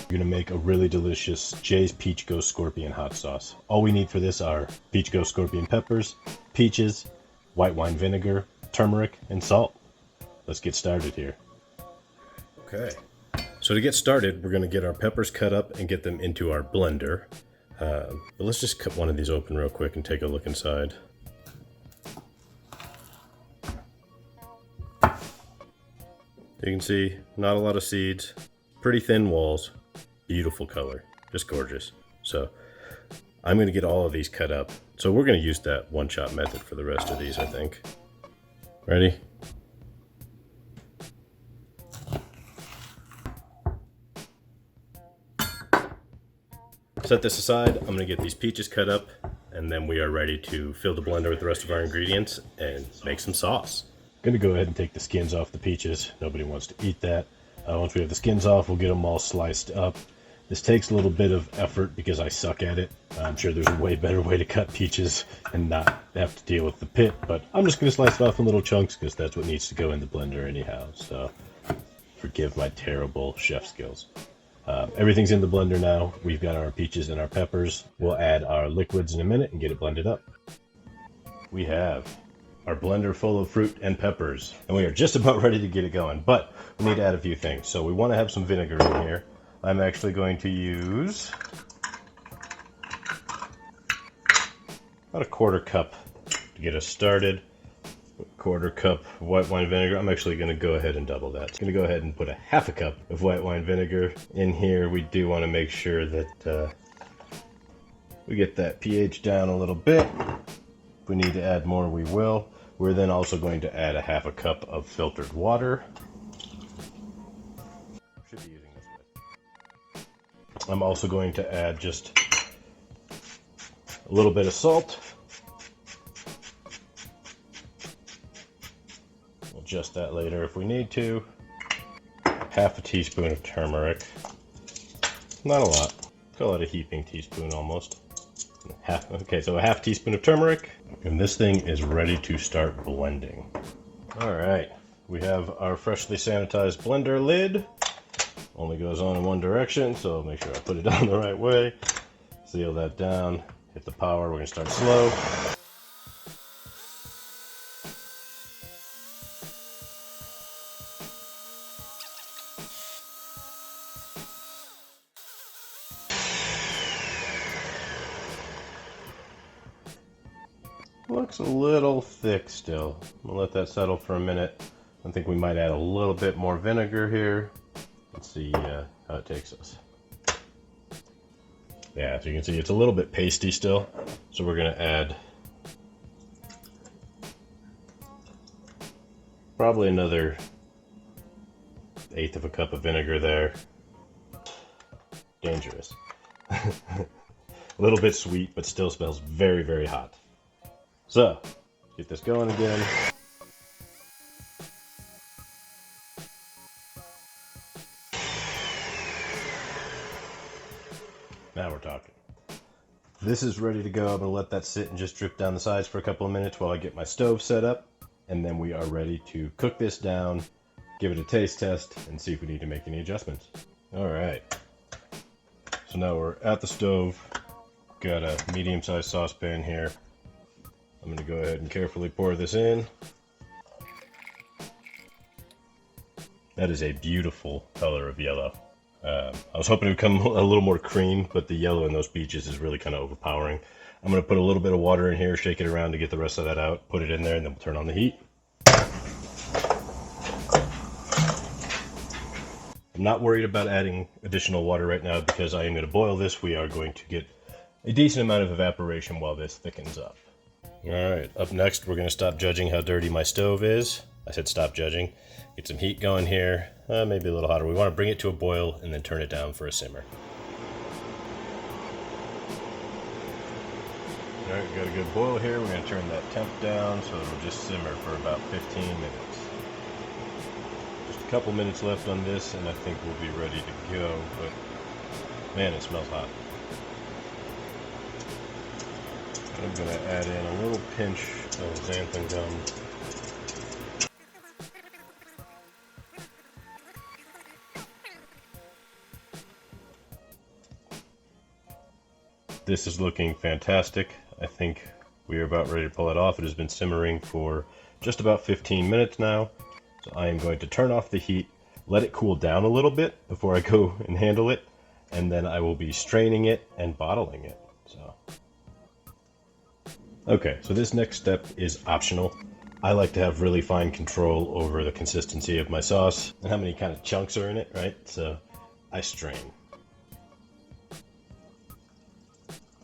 We're gonna make a really delicious Jay's Peach Ghost Scorpion hot sauce. All we need for this are Peach Ghost Scorpion peppers, peaches, white wine vinegar, turmeric, and salt. Let's get started here. Okay, so to get started, we're gonna get our peppers cut up and get them into our blender. But let's just cut one of these open real quick and take a look inside. You can see, not a lot of seeds, pretty thin walls, beautiful color, just gorgeous. So I'm going to get all of these cut up. So we're going to use that one-shot method for the rest of these, I think. Ready? Set this aside. I'm going to get these peaches cut up, and then we are ready to fill the blender with the rest of our ingredients and make some sauce. I'm going to go ahead and take the skins off the peaches. Nobody wants to eat that. Once we have the skins off, we'll get them all sliced up. This takes a little bit of effort because I suck at it. I'm sure there's a way better way to cut peaches and not have to deal with the pit, but I'm just going to slice it off in little chunks because that's what needs to go in the blender anyhow. So forgive my terrible chef skills. Everything's in the blender now. We've got our peaches and our peppers. We'll add our liquids in a minute and get it blended up. We have our blender full of fruit and peppers, and we are just about ready to get it going, but we need to add a few things. So we want to have some vinegar in here. I'm actually going to use about a quarter cup to get us started. A quarter cup of white wine vinegar. I'm actually going to go ahead and double that. I'm going to go ahead and put a half a cup of white wine vinegar in here. We do want to make sure that we get that pH down a little bit. If we need to add more, we will. We're then also going to add a half a cup of filtered water. Should be using this way. I'm also going to add just a little bit of salt. We'll adjust that later if we need to. Half a teaspoon of turmeric. Not a lot. Call it a heaping teaspoon almost. Okay, so a half teaspoon of turmeric, and this thing is ready to start blending. All right, we have our freshly sanitized blender lid. Only goes on in one direction, so make sure I put it down the right way. Seal that down, hit the power, we're gonna start slow. Looks a little thick still. I'm gonna let that settle for a minute. I think we might add a little bit more vinegar here. Let's see how it takes us. Yeah, so you can see it's a little bit pasty still. So we're gonna add probably another 1/8 of a cup of vinegar there. Dangerous. A little bit sweet, but still smells very, very hot. So, get this going again. Now we're talking. This is ready to go. I'm going to let that sit and just drip down the sides for a couple of minutes while I get my stove set up. And then we are ready to cook this down, give it a taste test, and see if we need to make any adjustments. Alright. So now we're at the stove. Got a medium-sized saucepan here. I'm going to go ahead and carefully pour this in. That is a beautiful color of yellow. I was hoping it would come a little more cream, but the yellow in those peaches is really kind of overpowering. I'm going to put a little bit of water in here, shake it around to get the rest of that out, put it in there, and then we'll turn on the heat. I'm not worried about adding additional water right now because I am going to boil this. We are going to get a decent amount of evaporation while this thickens up. Alright, up next we're going to stop judging how dirty my stove is. I said stop judging. Get some heat going here, maybe a little hotter. We want to bring it to a boil and then turn it down for a simmer. Alright, we got a good boil here. We're going to turn that temp down so it'll just simmer for about 15 minutes. Just a couple minutes left on this and I think we'll be ready to go, but man, it smells hot. I'm going to add in a little pinch of xanthan gum. this is looking fantastic. I think we are about ready to pull it off. It has been simmering for just about 15 minutes now. So I am going to turn off the heat, let it cool down a little bit before I go and handle it, and then I will be straining it and bottling it. So, okay, so this next step is optional. I like to have really fine control over the consistency of my sauce and how many kind of chunks are in it, right? So I strain.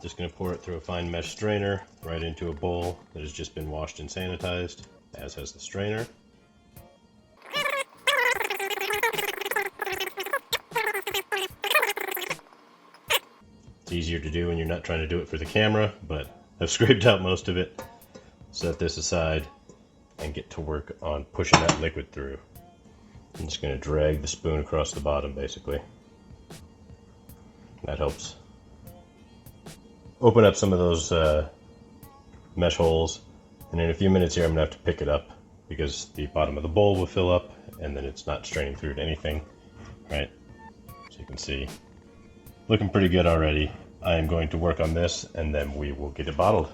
Just going to pour it through a fine mesh strainer right into a bowl that has just been washed and sanitized, as has the strainer. It's easier to do when you're not trying to do it for the camera, but I've scraped out most of it. Set this aside and get to work on pushing that liquid through. I'm just going to drag the spoon across the bottom, basically. That helps open up some of those mesh holes, and in a few minutes here I'm going to have to pick it up because the bottom of the bowl will fill up and then it's not straining through to anything, right? So you can see, looking pretty good already. I am going to work on this and then we will get it bottled.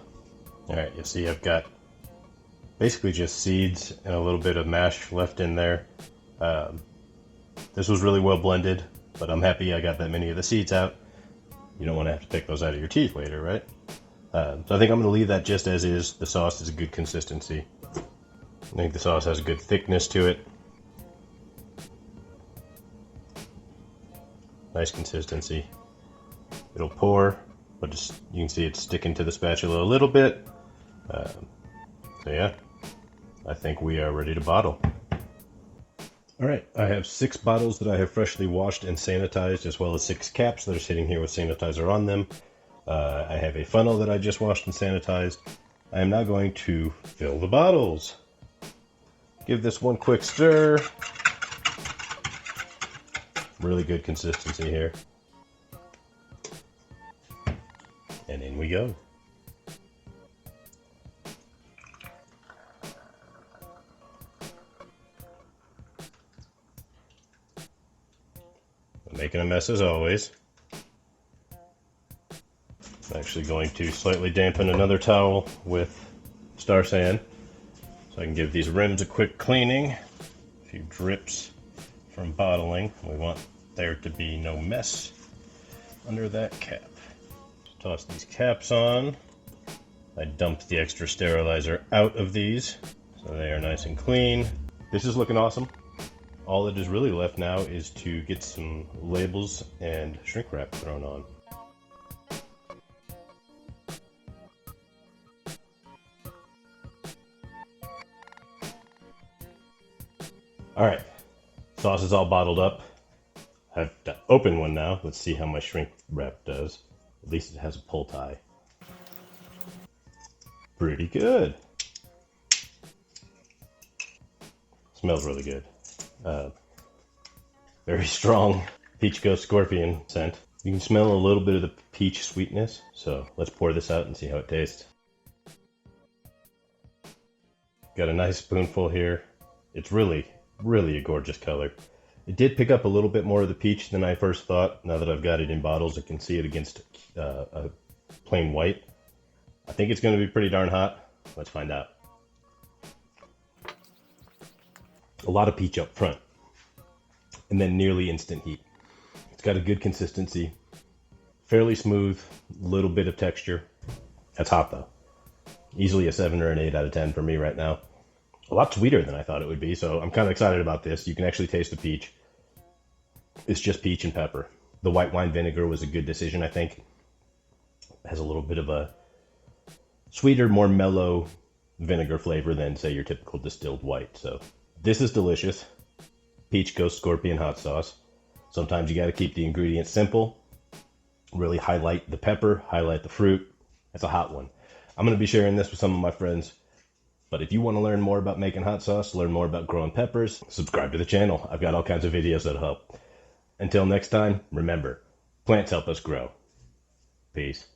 Alright, you see I've got basically just seeds and a little bit of mash left in there. This was really well blended, but I'm happy I got that many of the seeds out. You don't want to have to pick those out of your teeth later, right? So I think I'm going to leave that just as is. The sauce is a good consistency. I think the sauce has a good thickness to it. Nice consistency. It'll pour, but just, you can see it's sticking to the spatula a little bit. So yeah, I think we are ready to bottle. Alright, I have 6 bottles that I have freshly washed and sanitized, as well as 6 caps that are sitting here with sanitizer on them. I have a funnel that I just washed and sanitized. I am now going to fill the bottles. Give this one quick stir. Really good consistency here. And in we go. Making a mess as always. I'm actually going to slightly dampen another towel with Star San so I can give these rims a quick cleaning. A few drips from bottling. We want there to be no mess under that cap. Toss these caps on. I dumped the extra sterilizer out of these so they are nice and clean. This is looking awesome. All that is really left now is to get some labels and shrink wrap thrown on. Alright, sauce is all bottled up. I have to open one now. Let's see how my shrink wrap does. At least it has a pull tie. Pretty good. Smells really good. Very strong peach ghost scorpion scent. You can smell a little bit of the peach sweetness, so let's pour this out and see how it tastes. Got a nice spoonful here. It's really a gorgeous color. It did pick up a little bit more of the peach than I first thought. Now that I've got it in bottles, I can see it against a plain white. I think it's going to be pretty darn hot. Let's find out. A lot of peach up front, and then nearly instant heat. It's got a good consistency, fairly smooth, little bit of texture. That's hot though. Easily a 7 or an 8 out of 10 for me right now. A lot sweeter than I thought it would be, so I'm kind of excited about this. You can actually taste the peach. It's just peach and pepper. The white wine vinegar was a good decision, I think. It has a little bit of a sweeter, more mellow vinegar flavor than, say, your typical distilled white. So this is delicious. Peach Ghost Scorpion hot sauce. Sometimes you got to keep the ingredients simple. Really highlight the pepper, highlight the fruit. That's a hot one. I'm going to be sharing this with some of my friends. But if you want to learn more about making hot sauce, learn more about growing peppers, subscribe to the channel. I've got all kinds of videos that'll help. Until next time, remember, plants help us grow. Peace.